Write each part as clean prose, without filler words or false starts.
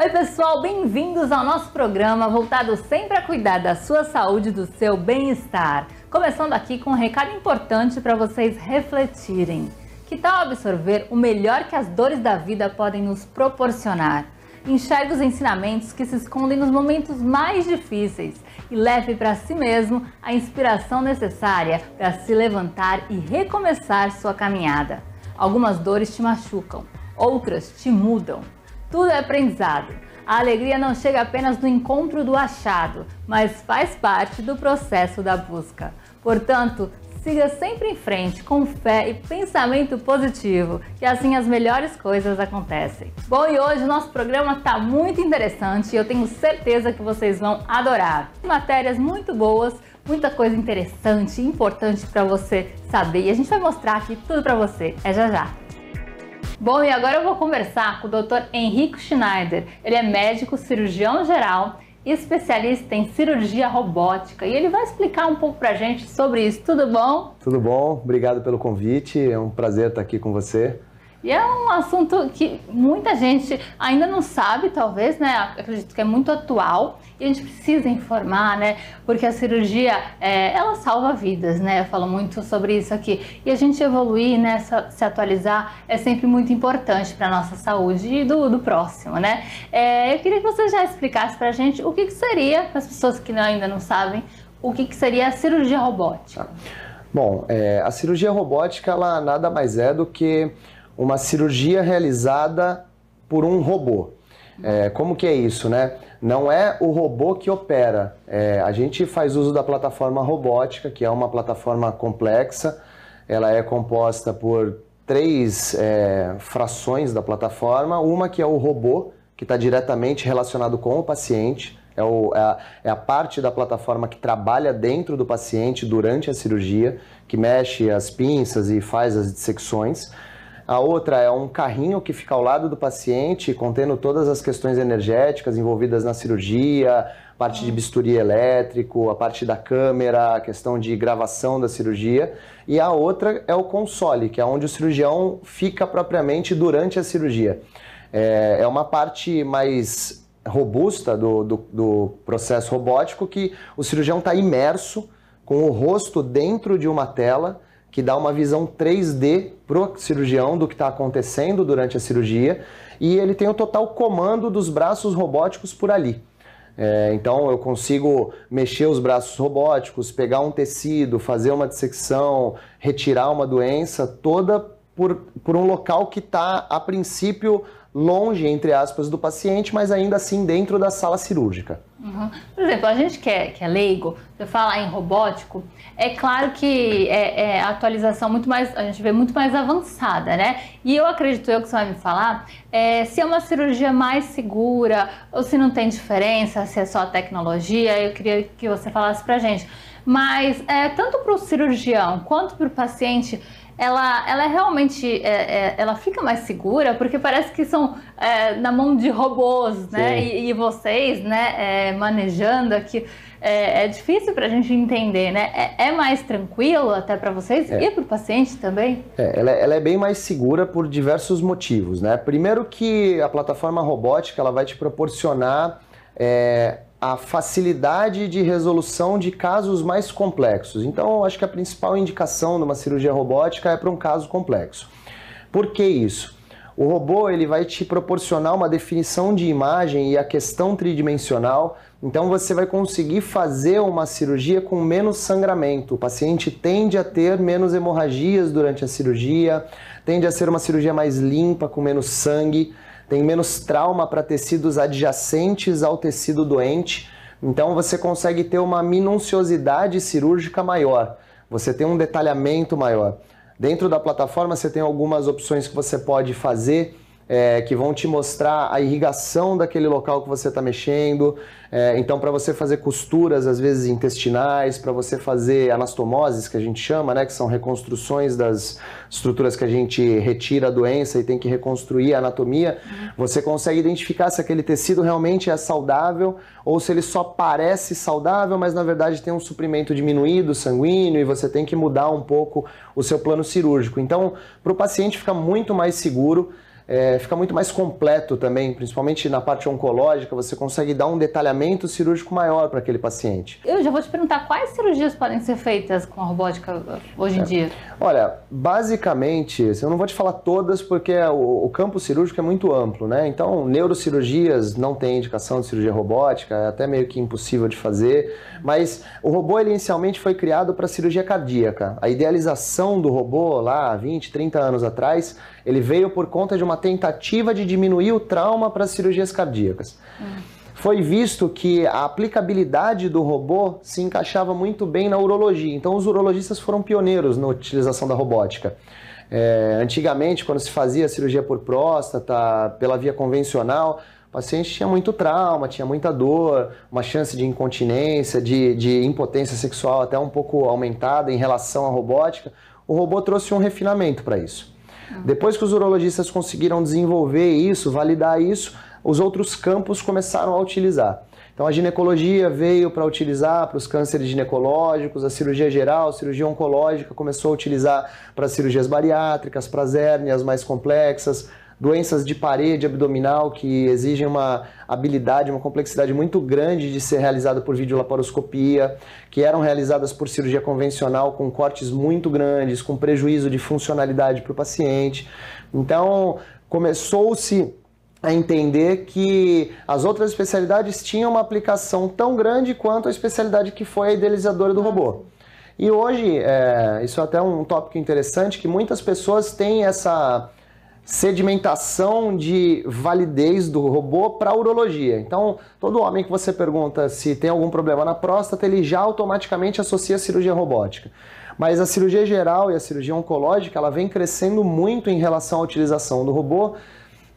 Oi pessoal, bem-vindos ao nosso programa voltado sempre a cuidar da sua saúde e do seu bem-estar. Começando aqui com um recado importante para vocês refletirem. Que tal absorver o melhor que as dores da vida podem nos proporcionar? Enxergue os ensinamentos que se escondem nos momentos mais difíceis e leve para si mesmo a inspiração necessária para se levantar e recomeçar sua caminhada. Algumas dores te machucam, outras te mudam. Tudo é aprendizado. A alegria não chega apenas no encontro do achado, mas faz parte do processo da busca. Portanto, siga sempre em frente com fé e pensamento positivo, que assim as melhores coisas acontecem. Bom, e hoje o nosso programa está muito interessante e eu tenho certeza que vocês vão adorar. Matérias muito boas, muita coisa interessante e importante para você saber e a gente vai mostrar aqui tudo para você. É já já. Bom, e agora eu vou conversar com o Dr. Henrico Schneider. Ele é médico cirurgião geral e especialista em cirurgia robótica e ele vai explicar um pouco pra gente sobre isso. Tudo bom? Tudo bom, obrigado pelo convite, é um prazer estar aqui com você. E é um assunto que muita gente ainda não sabe, talvez, né? Acredito que é muito atual e a gente precisa informar, né? Porque a cirurgia, ela salva vidas, né? Eu falo muito sobre isso aqui. E a gente evoluir, né? Se atualizar é sempre muito importante para a nossa saúde e do próximo, né? Eu queria que você já explicasse para a gente o que seria, para as pessoas que ainda não sabem, o que seria a cirurgia robótica. Bom, a cirurgia robótica, ela nada mais é do que uma cirurgia realizada por um robô. Como que é isso, né? Não é o robô que opera. A gente faz uso da plataforma robótica, que é uma plataforma complexa. Ela é composta por três frações da plataforma. Uma que é o robô, que está diretamente relacionado com o paciente. É a parte da plataforma que trabalha dentro do paciente durante a cirurgia, que mexe as pinças e faz as dissecções. A outra é um carrinho que fica ao lado do paciente, contendo todas as questões energéticas envolvidas na cirurgia, parte de bisturi elétrico, a parte da câmera, a questão de gravação da cirurgia. E a outra é o console, que é onde o cirurgião fica propriamente durante a cirurgia. É uma parte mais robusta do processo robótico, que o cirurgião está imerso com o rosto dentro de uma tela, que dá uma visão 3D para o cirurgião do que está acontecendo durante a cirurgia, e ele tem o total comando dos braços robóticos por ali. Então eu consigo mexer os braços robóticos, pegar um tecido, fazer uma dissecção, retirar uma doença, toda por um local que está, a princípio, longe, entre aspas, do paciente, mas ainda assim dentro da sala cirúrgica. Uhum. Por exemplo, a gente que é leigo, você falar em robótico, é claro que a atualização muito mais, a gente vê muito mais avançada, né? E eu acredito que você vai me falar se é uma cirurgia mais segura ou se não tem diferença, se é só a tecnologia. Eu queria que você falasse pra gente. Mas tanto para o cirurgião quanto para o paciente, ela realmente ela fica mais segura, porque parece que são na mão de robôs, né? E vocês, né, manejando aqui, é difícil para a gente entender, né? É mais tranquilo até para vocês e para o paciente também? Ela é bem mais segura por diversos motivos, né? Primeiro que a plataforma robótica ela vai te proporcionar a facilidade de resolução de casos mais complexos. Então, eu acho que a principal indicação de uma cirurgia robótica é para um caso complexo. Por que isso? O robô ele vai te proporcionar uma definição de imagem e a questão tridimensional, então você vai conseguir fazer uma cirurgia com menos sangramento. O paciente tende a ter menos hemorragias durante a cirurgia, tende a ser uma cirurgia mais limpa, com menos sangue, tem menos trauma para tecidos adjacentes ao tecido doente, então você consegue ter uma minuciosidade cirúrgica maior, você tem um detalhamento maior. Dentro da plataforma você tem algumas opções que você pode fazer, que vão te mostrar a irrigação daquele local que você está mexendo. Então, para você fazer costuras, às vezes intestinais, para você fazer anastomoses, que a gente chama, né, que são reconstruções das estruturas que a gente retira a doença e tem que reconstruir a anatomia, você consegue identificar se aquele tecido realmente é saudável ou se ele só parece saudável, mas na verdade tem um suprimento diminuído sanguíneo e você tem que mudar um pouco o seu plano cirúrgico. Então, para o paciente fica muito mais seguro. fica muito mais completo também, principalmente na parte oncológica, você consegue dar um detalhamento cirúrgico maior para aquele paciente. Eu já vou te perguntar quais cirurgias podem ser feitas com a robótica hoje em dia? Olha, basicamente, eu não vou te falar todas porque o campo cirúrgico é muito amplo, né? Então, neurocirurgias não tem indicação de cirurgia robótica, é até meio que impossível de fazer, mas o robô ele inicialmente foi criado para cirurgia cardíaca. A idealização do robô lá 20, 30 anos atrás, ele veio por conta de uma tentativa de diminuir o trauma para as cirurgias cardíacas. Foi visto que a aplicabilidade do robô se encaixava muito bem na urologia, então os urologistas foram pioneiros na utilização da robótica. Antigamente, quando se fazia cirurgia por próstata, pela via convencional, o paciente tinha muito trauma, tinha muita dor, uma chance de incontinência, de impotência sexual até um pouco aumentada em relação à robótica. O robô trouxe um refinamento para isso. Depois que os urologistas conseguiram desenvolver isso, validar isso, os outros campos começaram a utilizar. Então a ginecologia veio para utilizar para os cânceres ginecológicos, a cirurgia geral, a cirurgia oncológica começou a utilizar para cirurgias bariátricas, para as hérnias mais complexas, doenças de parede abdominal que exigem uma habilidade, uma complexidade muito grande de ser realizada por videolaparoscopia, que eram realizadas por cirurgia convencional com cortes muito grandes, com prejuízo de funcionalidade para o paciente. Então, começou-se a entender que as outras especialidades tinham uma aplicação tão grande quanto a especialidade que foi a idealizadora do robô. E hoje, isso é até um tópico interessante, que muitas pessoas têm essa sedimentação de validez do robô para a urologia. Então, todo homem que você pergunta se tem algum problema na próstata, ele já automaticamente associa a cirurgia robótica. Mas a cirurgia geral e a cirurgia oncológica, ela vem crescendo muito em relação à utilização do robô,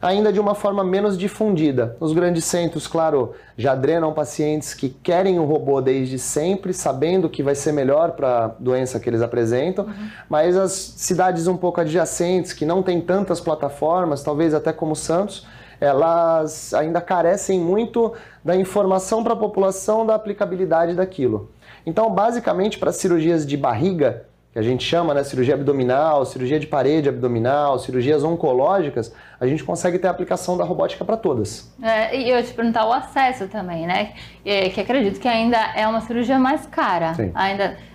ainda de uma forma menos difundida. Os grandes centros, claro, já drenam pacientes que querem o robô desde sempre, sabendo que vai ser melhor para a doença que eles apresentam, mas as cidades um pouco adjacentes, que não têm tantas plataformas, talvez até como Santos, elas ainda carecem muito da informação para a população da aplicabilidade daquilo. Então, basicamente, para cirurgias de barriga, que a gente chama, né, cirurgia abdominal, cirurgia de parede abdominal, cirurgias oncológicas, a gente consegue ter a aplicação da robótica para todas. E eu te perguntar o acesso também, né? Que acredito que ainda é uma cirurgia mais cara. Sim.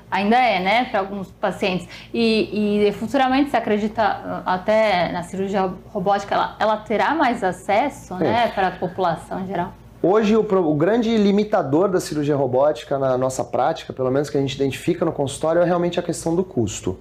Ainda é, né, para alguns pacientes. E futuramente, você acredita até na cirurgia robótica, ela terá mais acesso, né, para a população em geral? Hoje, o grande limitador da cirurgia robótica na nossa prática, pelo menos que a gente identifica no consultório, é realmente a questão do custo.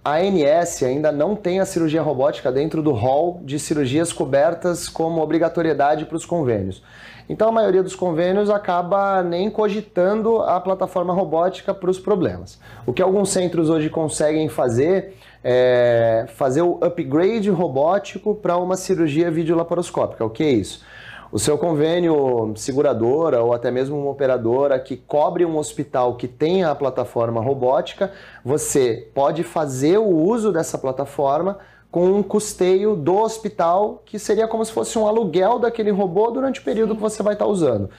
A ANS ainda não tem a cirurgia robótica dentro do rol de cirurgias cobertas como obrigatoriedade para os convênios. Então, a maioria dos convênios acaba nem cogitando a plataforma robótica para os problemas. O que alguns centros hoje conseguem fazer é fazer o upgrade robótico para uma cirurgia videolaparoscópica. O que é isso? O seu convênio seguradora ou até mesmo uma operadora que cobre um hospital que tenha a plataforma robótica, você pode fazer o uso dessa plataforma com um custeio do hospital, que seria como se fosse um aluguel daquele robô durante o período que você vai estar usando.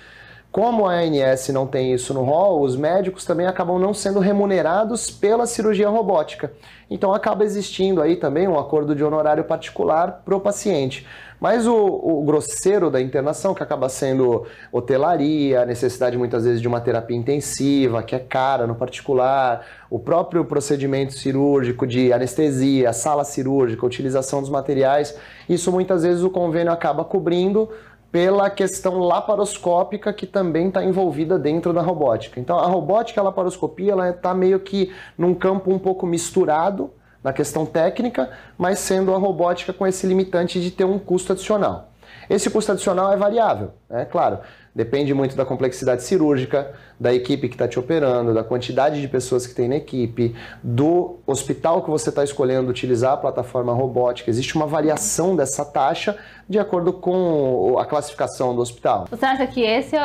Como a ANS não tem isso no rol, os médicos também acabam não sendo remunerados pela cirurgia robótica. Então acaba existindo aí também um acordo de honorário particular para o paciente. Mas o grosseiro da internação, que acaba sendo hotelaria, a necessidade muitas vezes de uma terapia intensiva, que é cara no particular, o próprio procedimento cirúrgico de anestesia, sala cirúrgica, utilização dos materiais, isso muitas vezes o convênio acaba cobrindo pela questão laparoscópica que também está envolvida dentro da robótica. Então a robótica e a laparoscopia está meio que num campo um pouco misturado na questão técnica, mas sendo a robótica com esse limitante de ter um custo adicional. Esse custo adicional é variável, é claro, depende muito da complexidade cirúrgica, da equipe que está te operando, da quantidade de pessoas que tem na equipe, do hospital que você está escolhendo utilizar a plataforma robótica. Existe uma variação dessa taxa de acordo com a classificação do hospital. Você acha que esse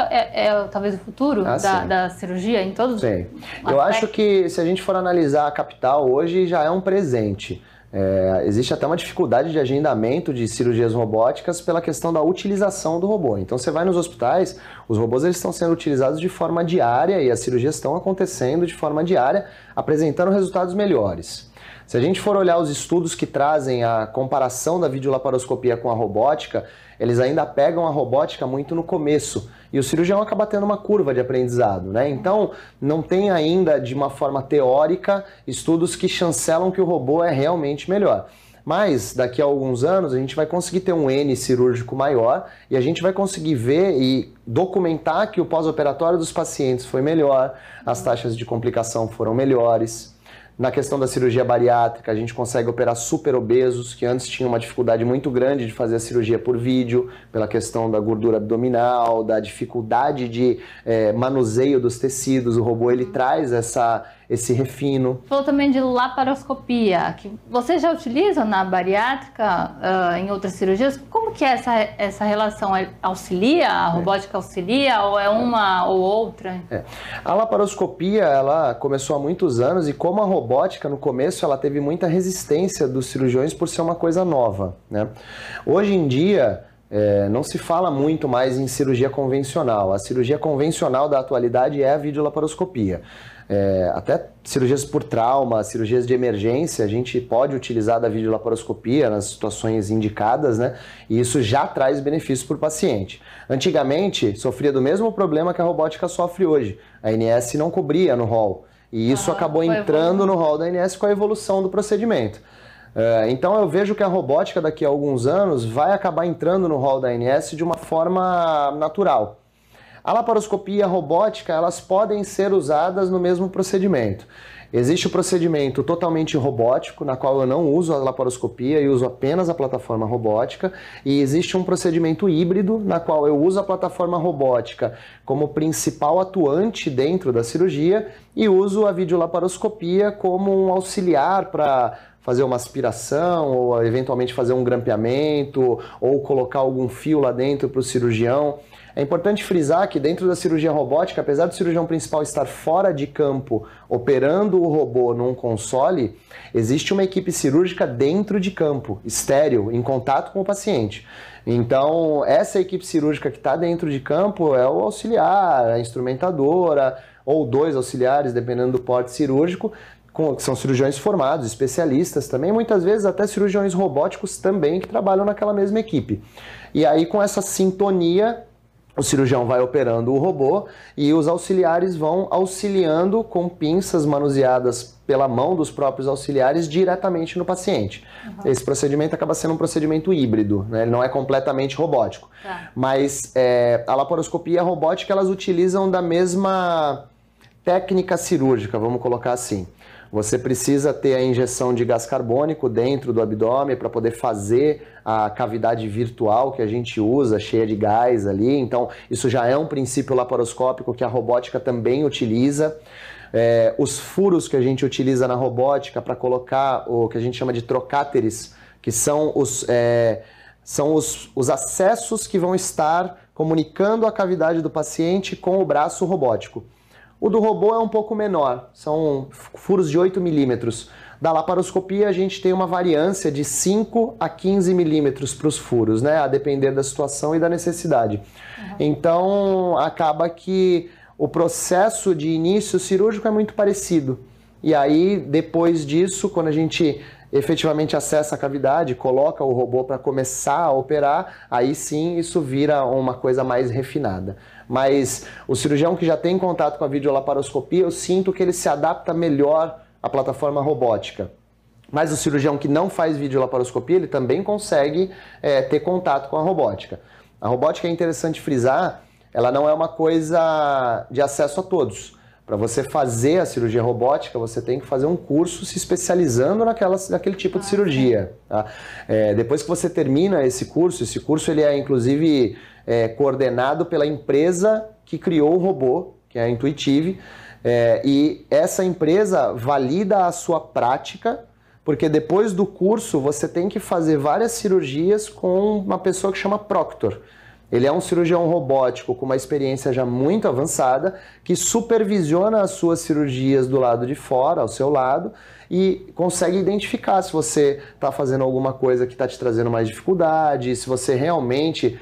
talvez o futuro da cirurgia em todos os aspectos? Eu acho que se a gente for analisar a capital hoje já é um presente. Existe até uma dificuldade de agendamento de cirurgias robóticas pela questão da utilização do robô. Então você vai nos hospitais, os robôs eles estão sendo utilizados de forma diária e as cirurgias estão acontecendo de forma diária, apresentando resultados melhores. Se a gente for olhar os estudos que trazem a comparação da videolaparoscopia com a robótica, eles ainda pegam a robótica muito no começo e o cirurgião acaba tendo uma curva de aprendizado, né? Então, não tem ainda, de uma forma teórica, estudos que chancelam que o robô é realmente melhor. Mas, daqui a alguns anos, a gente vai conseguir ter um N cirúrgico maior e a gente vai conseguir ver e documentar que o pós-operatório dos pacientes foi melhor, as taxas de complicação foram melhores. Na questão da cirurgia bariátrica, a gente consegue operar super obesos, que antes tinham uma dificuldade muito grande de fazer a cirurgia por vídeo, pela questão da gordura abdominal, da dificuldade de manuseio dos tecidos. O robô, ele traz esse refino. Falou também de laparoscopia, que você já utiliza na bariátrica, em outras cirurgias. Como que é essa relação? Auxilia? A robótica auxilia? Ou é uma ou outra? A laparoscopia, ela começou há muitos anos e como a robótica, no começo, ela teve muita resistência dos cirurgiões por ser uma coisa nova, né? Hoje em dia, não se fala muito mais em cirurgia convencional. A cirurgia convencional da atualidade é a videolaparoscopia. Até cirurgias por trauma, cirurgias de emergência, a gente pode utilizar da videolaparoscopia nas situações indicadas, né? E isso já traz benefícios para o paciente. Antigamente, sofria do mesmo problema que a robótica sofre hoje. A ANS não cobria no rol. E isso acabou entrando no rol da ANS com a evolução do procedimento. Então eu vejo que a robótica daqui a alguns anos vai acabar entrando no rol da ANS de uma forma natural. A laparoscopia e a robótica, elas podem ser usadas no mesmo procedimento. Existe o procedimento totalmente robótico, na qual eu não uso a laparoscopia e uso apenas a plataforma robótica. E existe um procedimento híbrido, na qual eu uso a plataforma robótica como principal atuante dentro da cirurgia e uso a videolaparoscopia como um auxiliar para fazer uma aspiração, ou eventualmente fazer um grampeamento, ou colocar algum fio lá dentro para o cirurgião. É importante frisar que dentro da cirurgia robótica, apesar do cirurgião principal estar fora de campo, operando o robô num console, existe uma equipe cirúrgica dentro de campo, estéril, em contato com o paciente. Então, essa equipe cirúrgica que está dentro de campo é o auxiliar, a instrumentadora, ou dois auxiliares, dependendo do porte cirúrgico, que são cirurgiões formados, especialistas também, muitas vezes até cirurgiões robóticos também que trabalham naquela mesma equipe. E aí, com essa sintonia, o cirurgião vai operando o robô e os auxiliares vão auxiliando com pinças manuseadas pela mão dos próprios auxiliares diretamente no paciente. Esse procedimento acaba sendo um procedimento híbrido, né? Ele não é completamente robótico. Mas a laparoscopia e a robótica, elas utilizam da mesma técnica cirúrgica, vamos colocar assim. Você precisa ter a injeção de gás carbônico dentro do abdômen para poder fazer a cavidade virtual que a gente usa, cheia de gás ali. Então, isso já é um princípio laparoscópico que a robótica também utiliza. Os furos que a gente utiliza na robótica para colocar o que a gente chama de trocáteres, que são os acessos que vão estar comunicando a cavidade do paciente com o braço robótico. O do robô é um pouco menor, são furos de 8 milímetros. Da laparoscopia a gente tem uma variância de 5 a 15 milímetros para os furos, né? A depender da situação e da necessidade. Então acaba que o processo de início cirúrgico é muito parecido. E aí depois disso, quando a gente efetivamente acessa a cavidade, coloca o robô para começar a operar, aí sim isso vira uma coisa mais refinada. Mas o cirurgião que já tem contato com a videolaparoscopia, eu sinto que ele se adapta melhor à plataforma robótica. Mas o cirurgião que não faz videolaparoscopia, ele também consegue ter contato com a robótica. A robótica, é interessante frisar, ela não é uma coisa de acesso a todos. Para você fazer a cirurgia robótica, você tem que fazer um curso se especializando naquele tipo de cirurgia. Tá? Depois que você termina esse curso ele é inclusive coordenado pela empresa que criou o robô, que é a Intuitive, e essa empresa valida a sua prática, porque depois do curso você tem que fazer várias cirurgias com uma pessoa que chama Proctor. Ele é um cirurgião robótico com uma experiência já muito avançada, que supervisiona as suas cirurgias do lado de fora, ao seu lado, e consegue identificar se você está fazendo alguma coisa que está te trazendo mais dificuldade, se você realmente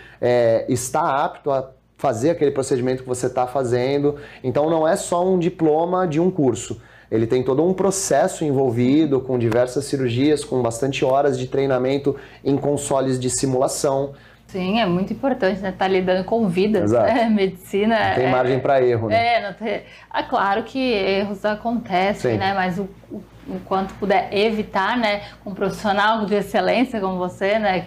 está apto a fazer aquele procedimento que você está fazendo. Então não é só um diploma de um curso. ele tem todo um processo envolvido com diversas cirurgias, com bastante horas de treinamento em consoles de simulação. Sim, é muito importante, né? Tá lidando com vidas, né? Medicina... Não tem margem para erro, né? Não tem... claro que erros acontecem, né? Mas o quanto puder evitar, né? Um profissional de excelência como você, né?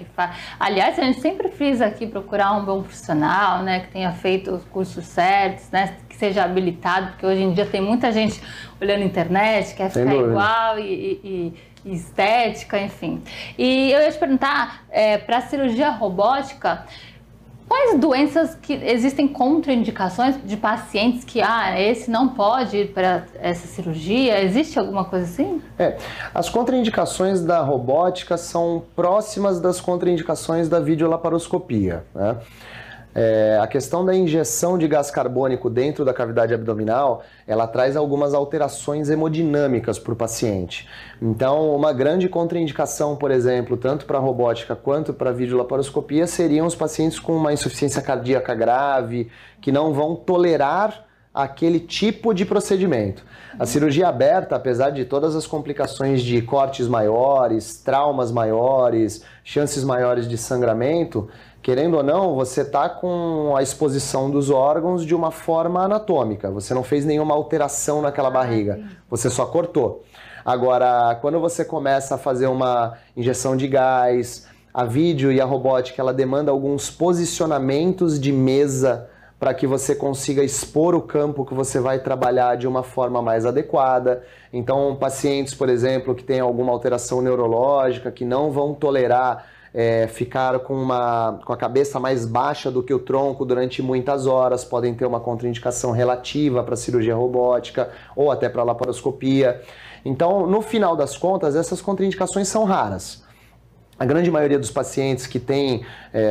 Aliás, a gente sempre frisa aqui procurar um bom profissional, né? Que tenha feito os cursos certos, né? Que seja habilitado, porque hoje em dia tem muita gente olhando a internet, quer ficar igual e estética, enfim. E eu ia te perguntar, para a cirurgia robótica, quais doenças que existem contraindicações de pacientes que, esse não pode ir para essa cirurgia? Existe alguma coisa assim? As contraindicações da robótica são próximas das contraindicações da videolaparoscopia, né? A questão da injeção de gás carbônico dentro da cavidade abdominal, ela traz algumas alterações hemodinâmicas para o paciente. Então, uma grande contraindicação, por exemplo, tanto para a robótica quanto para a videolaparoscopia, seriam os pacientes com uma insuficiência cardíaca grave, que não vão tolerar aquele tipo de procedimento. A cirurgia aberta, apesar de todas as complicações de cortes maiores, traumas maiores, chances maiores de sangramento, querendo ou não, você está com a exposição dos órgãos de uma forma anatômica. Você não fez nenhuma alteração naquela barriga, você só cortou. Agora, quando você começa a fazer uma injeção de gás, a vídeo e a robótica, ela demanda alguns posicionamentos de mesa para que você consiga expor o campo que você vai trabalhar de uma forma mais adequada. Então, pacientes, por exemplo, que têm alguma alteração neurológica, que não vão tolerar ficar com a cabeça mais baixa do que o tronco durante muitas horas, podem ter uma contraindicação relativa para a cirurgia robótica ou até para a laparoscopia. Então, no final das contas, essas contraindicações são raras. A grande maioria dos pacientes que tem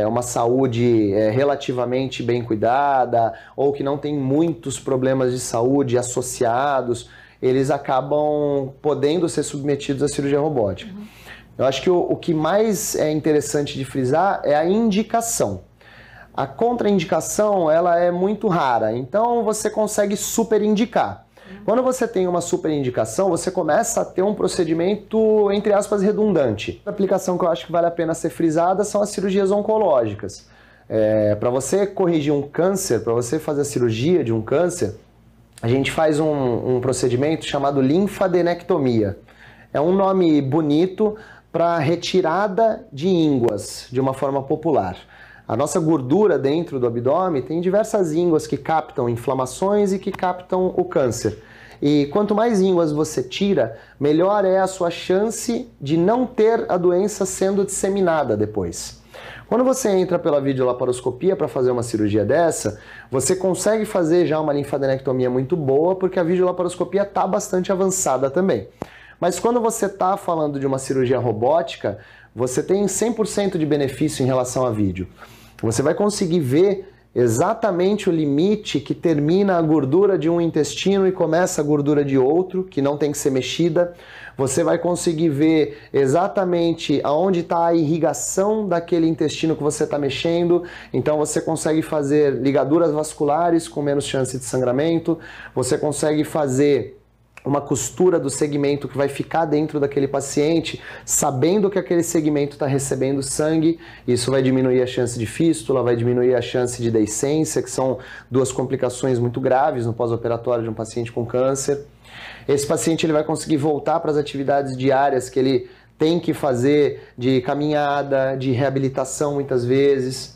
uma saúde relativamente bem cuidada ou que não tem muitos problemas de saúde associados, eles acabam podendo ser submetidos à cirurgia robótica. Eu acho que o que mais é interessante de frisar é a indicação. A contraindicação, ela é muito rara, então você consegue superindicar. Quando você tem uma superindicação, você começa a ter um procedimento, entre aspas, redundante. A aplicação que eu acho que vale a pena ser frisada são as cirurgias oncológicas. Para você corrigir um câncer, para você fazer a cirurgia de um câncer, a gente faz um procedimento chamado linfadenectomia. É um nome bonito para retirada de ínguas, de uma forma popular. A nossa gordura dentro do abdômen tem diversas ínguas que captam inflamações e que captam o câncer. E quanto mais ínguas você tira, melhor é a sua chance de não ter a doença sendo disseminada depois. Quando você entra pela videolaparoscopia para fazer uma cirurgia dessa, você consegue fazer já uma linfadenectomia muito boa, porque a videolaparoscopia está bastante avançada também. Mas quando você está falando de uma cirurgia robótica, você tem 100% de benefício em relação a vídeo. Você vai conseguir ver exatamente o limite que termina a gordura de um intestino e começa a gordura de outro, que não tem que ser mexida. Você vai conseguir ver exatamente aonde está a irrigação daquele intestino que você está mexendo. Então você consegue fazer ligaduras vasculares com menos chance de sangramento. Você consegue fazer uma costura do segmento que vai ficar dentro daquele paciente, sabendo que aquele segmento está recebendo sangue. Isso vai diminuir a chance de fístula, vai diminuir a chance de deiscência, que são duas complicações muito graves no pós-operatório de um paciente com câncer. Esse paciente ele vai conseguir voltar para as atividades diárias que ele tem que fazer, de caminhada, de reabilitação muitas vezes.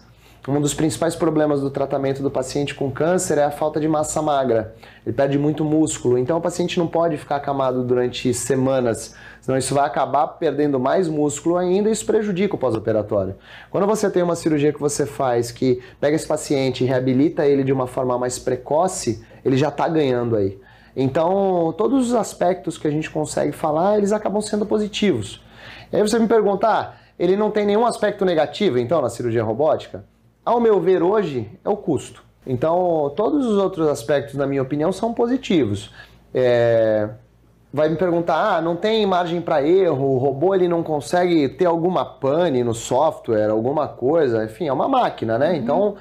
Um dos principais problemas do tratamento do paciente com câncer é a falta de massa magra. Ele perde muito músculo, então o paciente não pode ficar acamado durante semanas, senão isso vai acabar perdendo mais músculo ainda e isso prejudica o pós-operatório. Quando você tem uma cirurgia que você faz, que pega esse paciente e reabilita ele de uma forma mais precoce, ele já está ganhando aí. Então, todos os aspectos que a gente consegue falar, eles acabam sendo positivos. E aí você me pergunta, ele não tem nenhum aspecto negativo, então, na cirurgia robótica? Ao meu ver, hoje, é o custo. Então, todos os outros aspectos, na minha opinião, são positivos. Vai me perguntar, não tem margem para erro, o robô ele não consegue ter alguma pane no software, alguma coisa, enfim, é uma máquina, né? Então,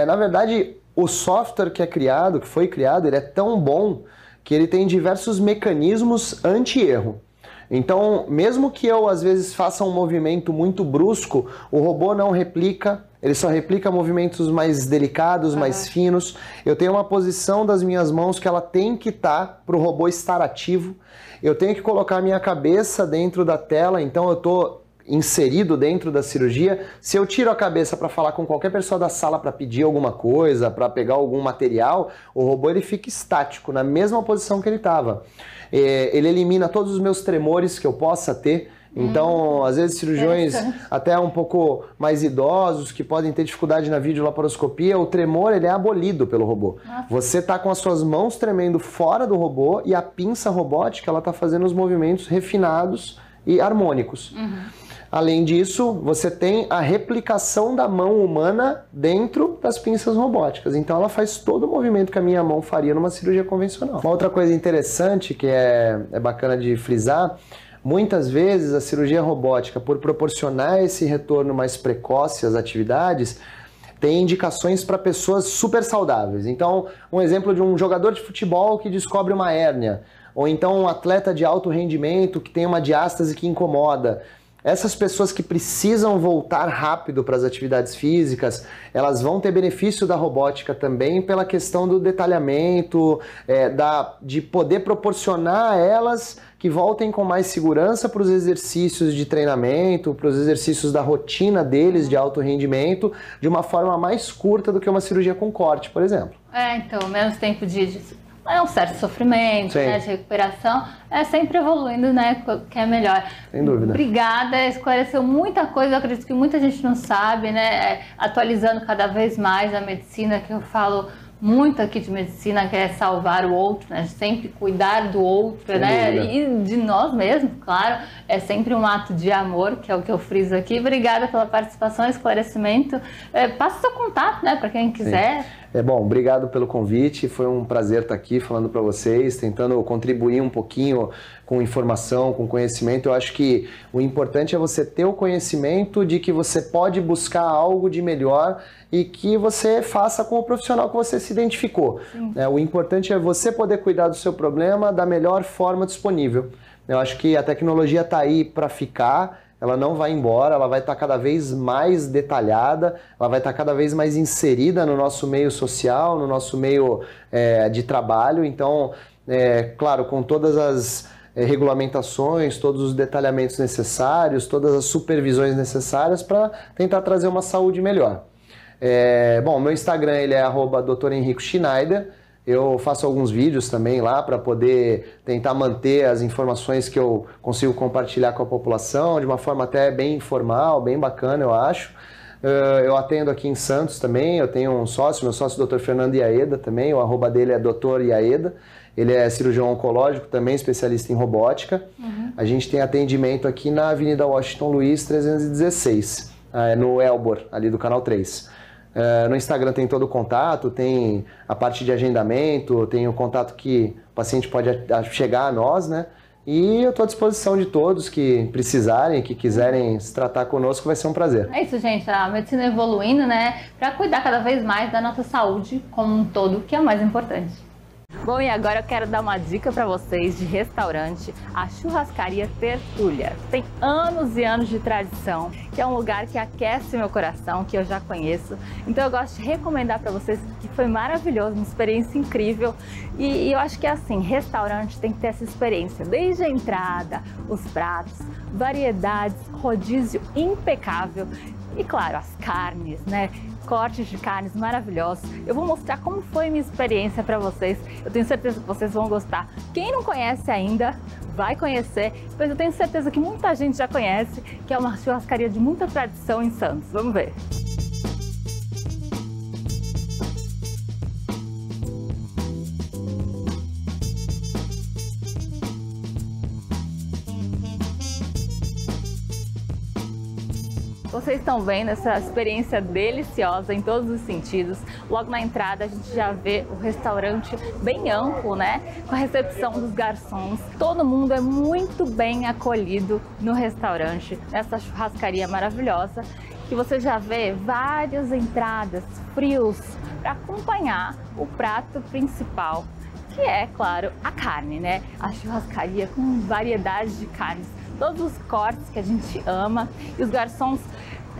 na verdade, o software que é criado, que foi criado, ele é tão bom que ele tem diversos mecanismos anti-erro. Então, mesmo que eu às vezes faça um movimento muito brusco, o robô não replica, ele só replica movimentos mais delicados, mais finos. Eu tenho uma posição das minhas mãos que ela tem que estar para o robô estar ativo. Eu tenho que colocar a minha cabeça dentro da tela, então eu estou inserido dentro da cirurgia. Se eu tiro a cabeça para falar com qualquer pessoa da sala para pedir alguma coisa, para pegar algum material, o robô ele fica estático, na mesma posição que ele estava. Ele elimina todos os meus tremores que eu possa ter. Então, às vezes, cirurgiões até um pouco mais idosos, que podem ter dificuldade na videolaparoscopia, o tremor ele é abolido pelo robô. Nossa. Você está com as suas mãos tremendo fora do robô e a pinça robótica ela está fazendo os movimentos refinados e harmônicos. Além disso, você tem a replicação da mão humana dentro das pinças robóticas. Então ela faz todo o movimento que a minha mão faria numa cirurgia convencional. Uma outra coisa interessante que é bacana de frisar, muitas vezes a cirurgia robótica, por proporcionar esse retorno mais precoce às atividades, tem indicações para pessoas super saudáveis. Então, um exemplo de um jogador de futebol que descobre uma hérnia, ou então um atleta de alto rendimento que tem uma diástase que incomoda. Essas pessoas que precisam voltar rápido para as atividades físicas, elas vão ter benefício da robótica também pela questão do detalhamento, de poder proporcionar a elas que voltem com mais segurança para os exercícios de treinamento, para os exercícios da rotina deles de alto rendimento, de uma forma mais curta do que uma cirurgia com corte, por exemplo. Então, menos tempo é um certo sofrimento, né, de recuperação, sempre evoluindo, né, que é melhor. Sem dúvida. Obrigada, esclareceu muita coisa, eu acredito que muita gente não sabe, né, atualizando cada vez mais a medicina, que eu falo muito aqui de medicina, que é salvar o outro, né, sempre cuidar do outro, sem né, dúvida. E de nós mesmos, claro, é sempre um ato de amor, que é o que eu friso aqui. Obrigada pela participação, esclarecimento. Passa o seu contato, né, para quem quiser. Sim. Bom, obrigado pelo convite, foi um prazer estar aqui falando para vocês, tentando contribuir um pouquinho com informação, com conhecimento. Eu acho que o importante é você ter o conhecimento de que você pode buscar algo de melhor e que você faça com o profissional que você se identificou. O importante é você poder cuidar do seu problema da melhor forma disponível. Eu acho que a tecnologia está aí para ficar. Ela não vai embora, ela vai estar cada vez mais detalhada, ela vai estar cada vez mais inserida no nosso meio social, no nosso meio de trabalho. Então, claro, com todas as regulamentações, todos os detalhamentos necessários, todas as supervisões necessárias para tentar trazer uma saúde melhor. Bom, meu Instagram ele é @Dr. Henrico Schneider. Eu faço alguns vídeos também lá para poder tentar manter as informações que eu consigo compartilhar com a população de uma forma até bem informal, bem bacana, eu acho. Eu atendo aqui em Santos também, eu tenho um sócio, meu sócio Dr. Fernando Iaeda também, o @, dele é Dr. Iaeda. Ele é cirurgião oncológico também, especialista em robótica. A gente tem atendimento aqui na Avenida Washington Luiz 316, no Elbor, ali do Canal 3. No Instagram tem todo o contato, tem a parte de agendamento, tem o contato que o paciente pode chegar a nós, né? E eu estou à disposição de todos que precisarem, que quiserem se tratar conosco, vai ser um prazer. É isso, gente, a medicina evoluindo, né? Para cuidar cada vez mais da nossa saúde como um todo, que é o mais importante. Bom, e agora eu quero dar uma dica para vocês de restaurante, a Churrascaria Tertúlia. Tem anos e anos de tradição, que é um lugar que aquece meu coração, que eu já conheço. Então eu gosto de recomendar para vocês que foi maravilhoso, uma experiência incrível. E eu acho que é assim, restaurante tem que ter essa experiência, desde a entrada, os pratos, variedades, rodízio impecável e claro, as carnes, né? Cortes de carnes maravilhosos. Eu vou mostrar como foi minha experiência para vocês. Eu tenho certeza que vocês vão gostar. Quem não conhece ainda, vai conhecer. Pois eu tenho certeza que muita gente já conhece, que é uma churrascaria de muita tradição em Santos. Vamos ver. Vocês estão vendo essa experiência deliciosa em todos os sentidos. Logo na entrada a gente já vê o restaurante bem amplo, né? Com a recepção dos garçons. Todo mundo é muito bem acolhido no restaurante, nessa churrascaria maravilhosa. Que você já vê várias entradas, frios, para acompanhar o prato principal, que é, claro, a carne, né? A churrascaria com variedade de carnes, todos os cortes que a gente ama, e os garçons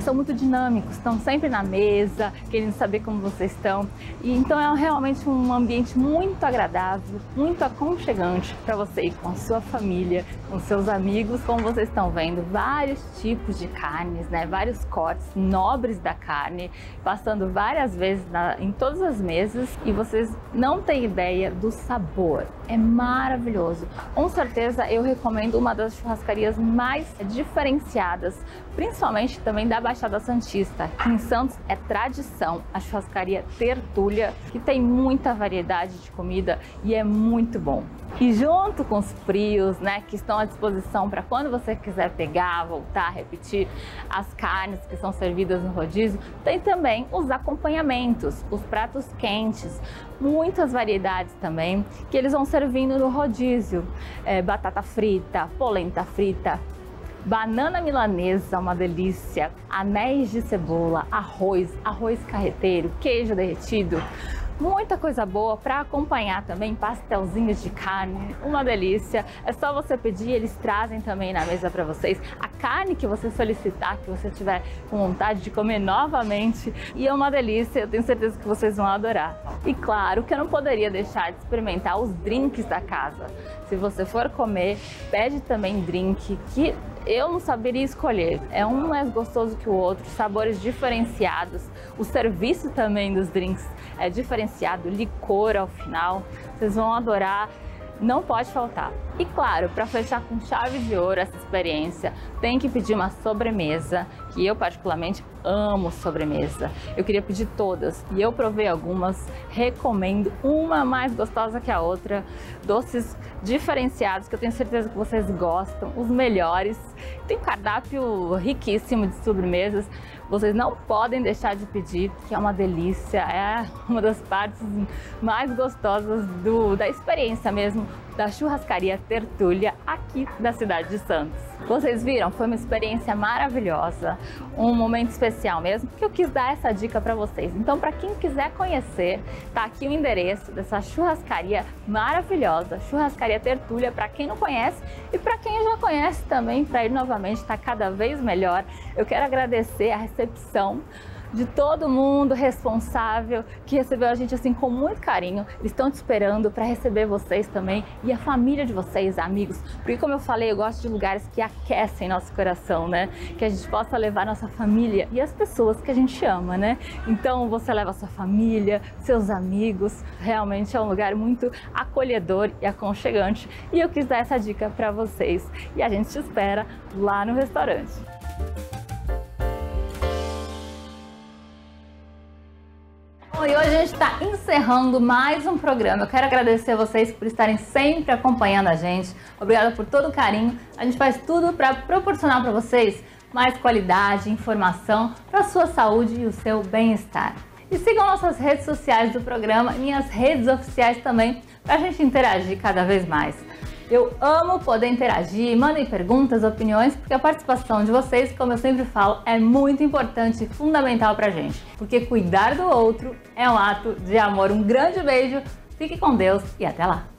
são muito dinâmicos, estão sempre na mesa, querendo saber como vocês estão. E então é realmente um ambiente muito agradável, muito aconchegante para você ir com a sua família, com seus amigos. Como vocês estão vendo, vários tipos de carnes, né? Vários cortes nobres da carne, passando várias vezes em todas as mesas, e vocês não têm ideia do sabor. É maravilhoso. Com certeza eu recomendo uma das churrascarias mais diferenciadas, principalmente também da Baixada Santista. Aqui em Santos é tradição a churrascaria Tertúlia, que tem muita variedade de comida e é muito bom. E junto com os frios, né, que estão à disposição para quando você quiser pegar, voltar, repetir as carnes que são servidas no rodízio, tem também os acompanhamentos, os pratos quentes, muitas variedades também que eles vão servindo no rodízio. Batata frita, polenta frita, banana milanesa, uma delícia, anéis de cebola, arroz carreteiro, queijo derretido, muita coisa boa para acompanhar também, pastelzinhos de carne, uma delícia. É só você pedir, eles trazem também na mesa para vocês a carne que você solicitar, que você tiver com vontade de comer novamente, e é uma delícia, eu tenho certeza que vocês vão adorar. E claro que eu não poderia deixar de experimentar os drinks da casa. Se você for comer, pede também drink, que eu não saberia escolher. É um mais gostoso que o outro, sabores diferenciados. O serviço também dos drinks é diferenciado, licor ao final. Vocês vão adorar, não pode faltar. E claro, para fechar com chave de ouro essa experiência, tem que pedir uma sobremesa, que eu particularmente amo sobremesa. Eu queria pedir todas e eu provei algumas, recomendo, uma mais gostosa que a outra. Doces diferenciados que eu tenho certeza que vocês gostam, os melhores. Tem um cardápio riquíssimo de sobremesas, vocês não podem deixar de pedir, que é uma delícia, é uma das partes mais gostosas da experiência mesmo da churrascaria Tertúlia aqui da cidade de Santos. Vocês viram? Foi uma experiência maravilhosa, um momento especial mesmo, que eu quis dar essa dica para vocês. Então, para quem quiser conhecer, tá aqui o endereço dessa churrascaria maravilhosa, Churrascaria Tertúlia, para quem não conhece, e para quem já conhece também, para ir novamente, tá cada vez melhor. Eu quero agradecer a recepção de todo mundo responsável que recebeu a gente assim com muito carinho. Eles estão te esperando para receber vocês também e a família de vocês, amigos, porque como eu falei, eu gosto de lugares que aquecem nosso coração, né? Que a gente possa levar nossa família e as pessoas que a gente ama, né? Então você leva a sua família, seus amigos, realmente é um lugar muito acolhedor e aconchegante, e eu quis dar essa dica para vocês, e a gente te espera lá no restaurante. E hoje a gente está encerrando mais um programa. Eu quero agradecer a vocês por estarem sempre acompanhando a gente. Obrigada por todo o carinho. A gente faz tudo para proporcionar para vocês mais qualidade, informação para a sua saúde e o seu bem-estar. E sigam nossas redes sociais do programa, minhas redes oficiais também, para a gente interagir cada vez mais. Eu amo poder interagir, mandem perguntas, opiniões, porque a participação de vocês, como eu sempre falo, é muito importante e fundamental pra gente. Porque cuidar do outro é um ato de amor. Um grande beijo, fique com Deus e até lá!